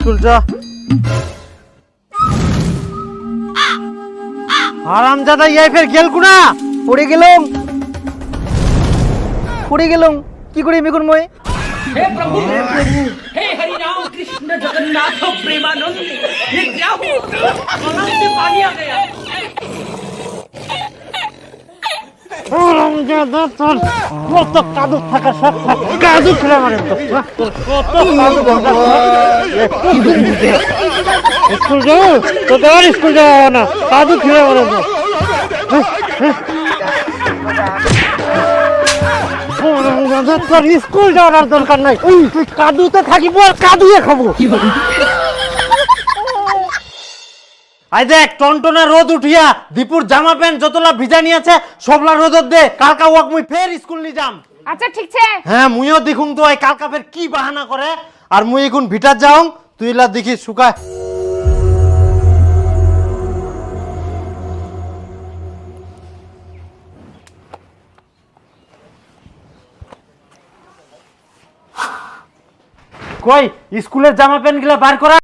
School যা। হারামজাদা ইয়াই ফের গেল কুনা পড়ে গেলাম কি করি মেগুন মই। हे प्रभु हे हरि राम कृष्ण जगन्नाथ प्रेमानंद ये क्या हुआ गला से पानी आ गया হারামজাদা তোর কত কাদু থাকা সত্ত্বেও কাদু খেলে মারে তো কত কাদু দরকার স্কুল যাও তো তোর স্কুল যাও না কাদু খেলে মারে তো তোর স্কুল যাওয়ার দরকার নাই তুই কাদুতে থাকিব আর কাদুয়ে খাবো। আই দেখ টনটনা রোদ উঠিয়া দীপুর জামা প্যান্ট যতলা ভিজা নিয়েছে সবলা রোদত দে কালকা ওয়াক মুই ফের স্কুল নি যাম। আচ্ছা ঠিক আছে। হ্যাঁ মুইও দেখুম তো এই কালকা ফের কি বাহানা করে আর মুই এখন ভিটার যাও তুই লা দেখি শুকায়। কই স্কুলের জামা প্যান্ট গুলা বার করা।